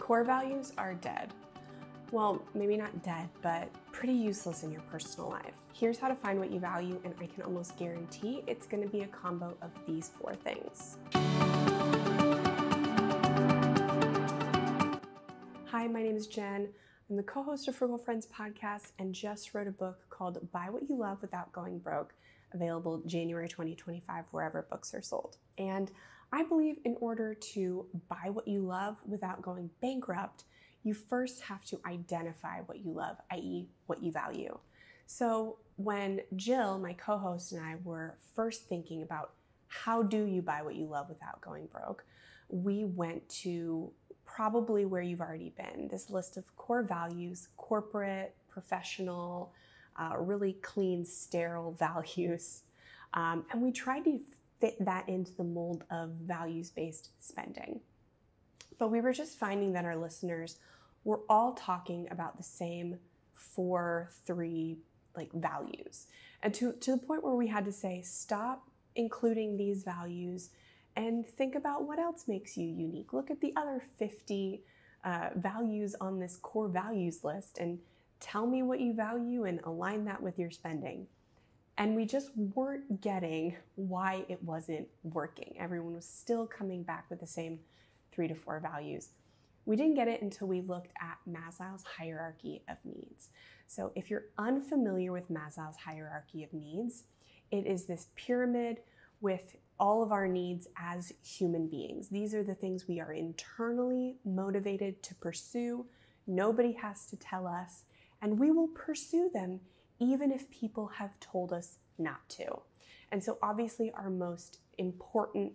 Core values are dead. Well, maybe not dead, but pretty useless in your personal life. Here's how to find what you value, and I can almost guarantee it's going to be a combo of these 4 things. Hi, my name is Jen. I'm the co-host of Frugal Friends podcast and just wrote a book called Buy What You Love Without Going Broke, available January 2025 wherever books are sold. And I believe in order to buy what you love without going bankrupt, you first have to identify what you love, i.e. what you value. So when Jill, my co-host, and I were first thinking about how do you buy what you love without going broke, we went to probably where you've already been, this list of core values, corporate, professional, really clean, sterile values. And we tried to fit that into the mold of values-based spending. But we were just finding that our listeners were all talking about the same 3 values. And to the point where we had to say, stop including these values and think about what else makes you unique. Look at the other 50 values on this core values list and tell me what you value and align that with your spending. And we just weren't getting why it wasn't working. Everyone was still coming back with the same 3 to 4 values. We didn't get it until we looked at Maslow's hierarchy of needs. So if you're unfamiliar with Maslow's hierarchy of needs, it is this pyramid with all of our needs as human beings. These are the things we are internally motivated to pursue. Nobody has to tell us, and we will pursue them even if people have told us not to. And so obviously our most important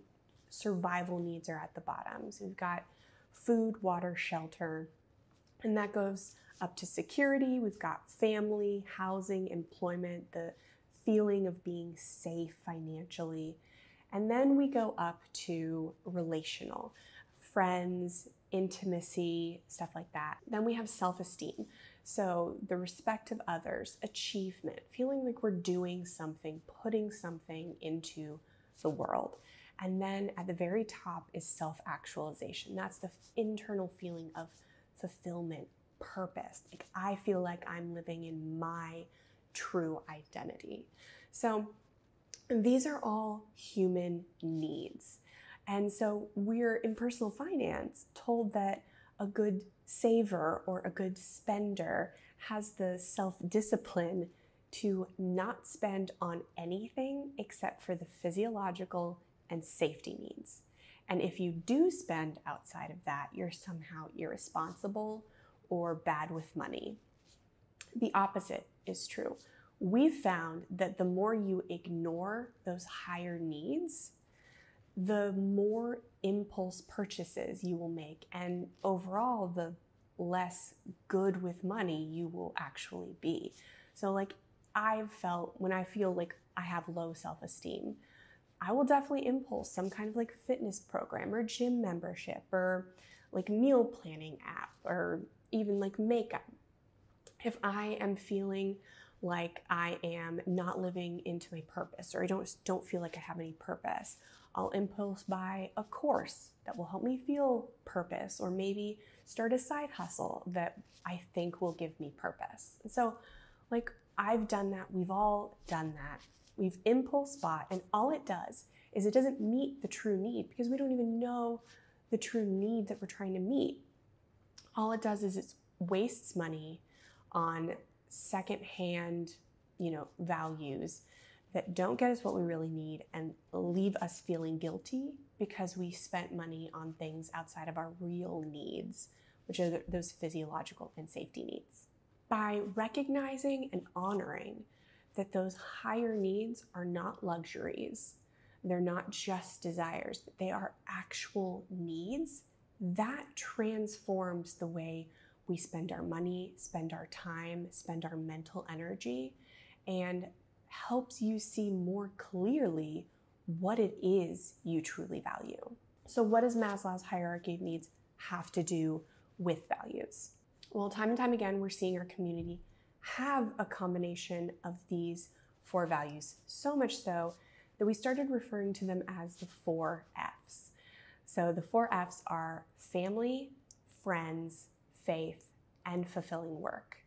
survival needs are at the bottom. So we've got food, water, shelter, and that goes up to security. We've got family, housing, employment, the feeling of being safe financially. And then we go up to relational, friends, intimacy, stuff like that. Then we have self-esteem. So the respect of others, achievement, feeling like we're doing something, putting something into the world. And then at the very top is self-actualization. That's the internal feeling of fulfillment, purpose. Like I feel like I'm living in my true identity. So these are all human needs. And so we're in personal finance told that a good saver or a good spender has the self-discipline to not spend on anything except for the physiological and safety needs. And if you do spend outside of that, you're somehow irresponsible or bad with money. The opposite is true. We've found that the more you ignore those higher needs, the more impulse purchases you will make, and overall, the less good with money you will actually be. So I've felt when I feel like I have low self-esteem, I will definitely impulse some kind of fitness program or gym membership or meal planning app or even makeup. If I am feeling like I am not living into my purpose or I don't feel like I have any purpose, I'll impulse buy a course that will help me feel purpose or maybe start a side hustle that I think will give me purpose. And so I've done that. We've all done that. We've impulse bought, and all it does is it doesn't meet the true need because we don't even know the true need that we're trying to meet. All it does is it wastes money on secondhand, values that don't get us what we really need and leave us feeling guilty because we spent money on things outside of our real needs, which are those physiological and safety needs. By recognizing and honoring that those higher needs are not luxuries, they're not just desires, but they are actual needs, that transforms the way we spend our money, spend our time, spend our mental energy, and helps you see more clearly what it is you truly value. So what does Maslow's hierarchy of needs have to do with values? Well, time and time again, we're seeing our community have a combination of these 4 values, so much so that we started referring to them as the 4 Fs. So the 4 Fs are family, friends, faith, and fulfilling work.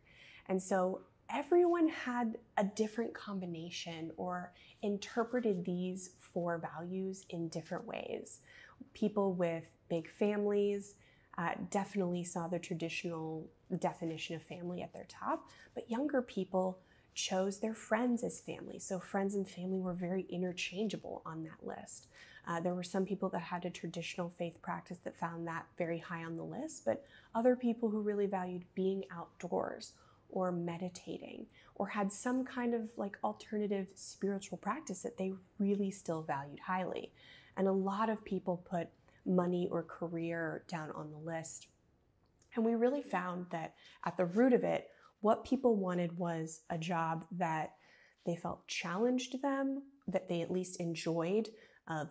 And so everyone had a different combination or interpreted these 4 values in different ways. People with big families definitely saw the traditional definition of family at their top, but younger people chose their friends as family. So friends and family were very interchangeable on that list. There were some people that had a traditional faith practice that found that very high on the list, but other people who really valued being outdoors or meditating or had some kind of like alternative spiritual practice that they really still valued highly. And a lot of people put money or career down on the list. And we really found that at the root of it, what people wanted was a job that they felt challenged them, that they at least enjoyed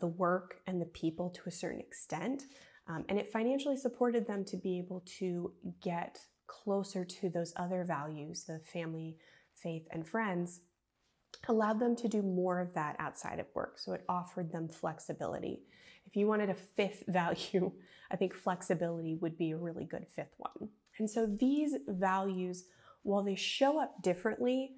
the work and the people to a certain extent, and it financially supported them to be able to get closer to those other values, the family, faith, and friends, allowed them to do more of that outside of work. So it offered them flexibility. If you wanted a 5th value, I think flexibility would be a really good 5th one. And so these values, while they show up differently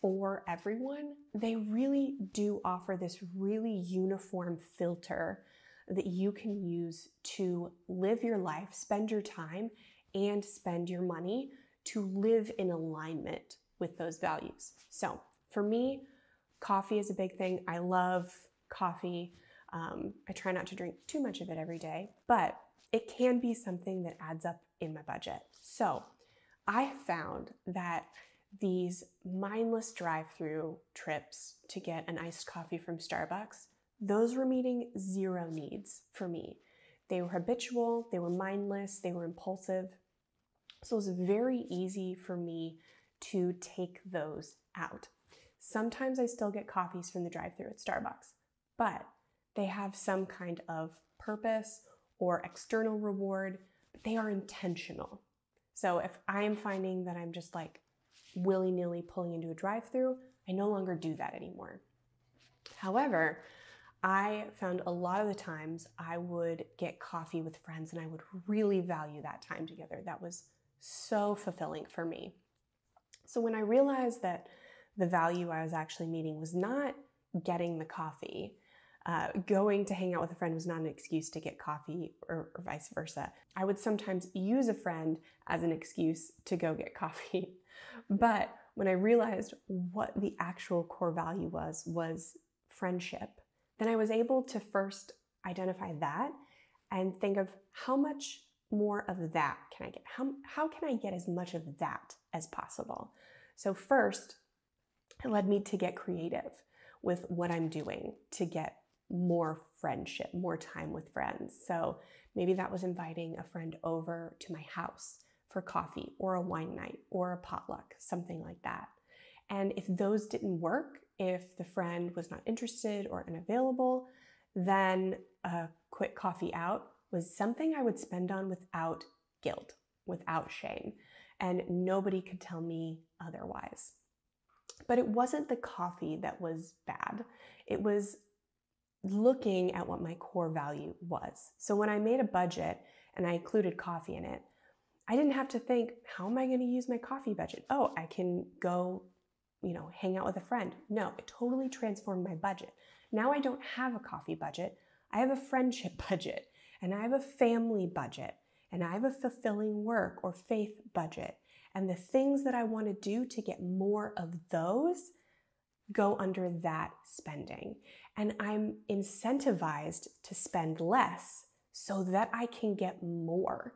for everyone, they really do offer this really uniform filter that you can use to live your life, spend your time, and spend your money to live in alignment with those values. So for me, coffee is a big thing. I love coffee. I try not to drink too much of it every day, but it can be something that adds up in my budget. So I found that these mindless drive-through trips to get an iced coffee from Starbucks, those were meeting 0 needs for me. They were habitual, they were mindless, they were impulsive. So it was very easy for me to take those out. Sometimes I still get coffees from the drive-thru at Starbucks, but they have some kind of purpose or external reward, but they are intentional. So if I am finding that I'm just like willy-nilly pulling into a drive-thru, I no longer do that anymore. However, I found a lot of the times I would get coffee with friends and I would really value that time together. That was so fulfilling for me. So when I realized that the value I was actually meeting was not getting the coffee, going to hang out with a friend was not an excuse to get coffee or vice versa. I would sometimes use a friend as an excuse to go get coffee. But when I realized what the actual core value was friendship, then I was able to first identify that and think of how much more of that can I get? How can I get as much of that as possible? So first, it led me to get creative with what I'm doing to get more friendship, more time with friends. So maybe that was inviting a friend over to my house for coffee or a wine night or a potluck, something like that. And if those didn't work, if the friend was not interested or unavailable, then a quick coffee out was something I would spend on without guilt, without shame, and nobody could tell me otherwise. But it wasn't the coffee that was bad. It was looking at what my core value was. So when I made a budget and I included coffee in it, I didn't have to think, how am I going to use my coffee budget? Oh, I can go, hang out with a friend. No, it totally transformed my budget. Now I don't have a coffee budget. I have a friendship budget, and I have a family budget, and I have a fulfilling work or faith budget. And the things that I want to do to get more of those go under that spending. And I'm incentivized to spend less so that I can get more.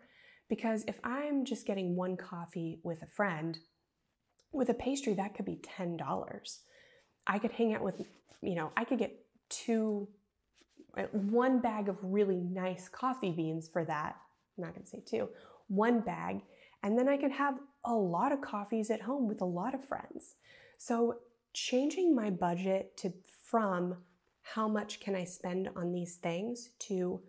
Because if I'm just getting one coffee with a friend, with a pastry, that could be $10. I could hang out with, I could get one bag of really nice coffee beans for that. I'm not going to say 2, 1 bag. And then I could have a lot of coffees at home with a lot of friends. So changing my budget from how much can I spend on these things to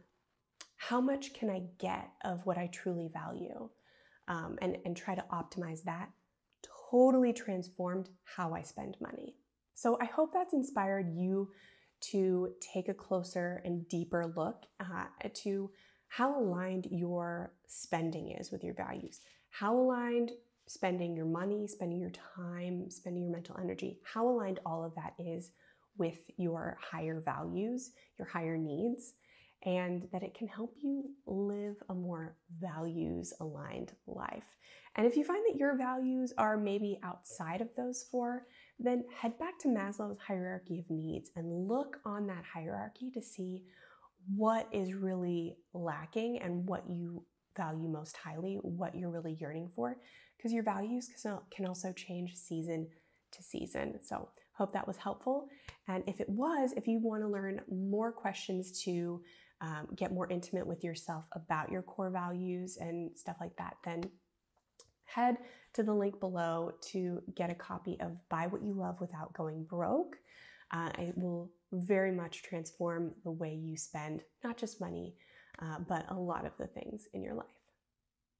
how much can I get of what I truly value, and try to optimize that, totally transformed how I spend money. So I hope that's inspired you to take a closer and deeper look to how aligned your spending is with your values, how aligned spending your money, spending your time, spending your mental energy, how aligned all of that is with your higher values, your higher needs, and that it can help you live a more values-aligned life. And if you find that your values are maybe outside of those four, then head back to Maslow's hierarchy of needs and look on that hierarchy to see what is really lacking and what you value most highly, what you're really yearning for, because your values can also change season to season. So hope that was helpful. And if it was, if you want to learn more questions to get more intimate with yourself about your core values and stuff like that, then head to the link below to get a copy of Buy What You Love Without Going Broke. It will very much transform the way you spend, not just money, but a lot of the things in your life.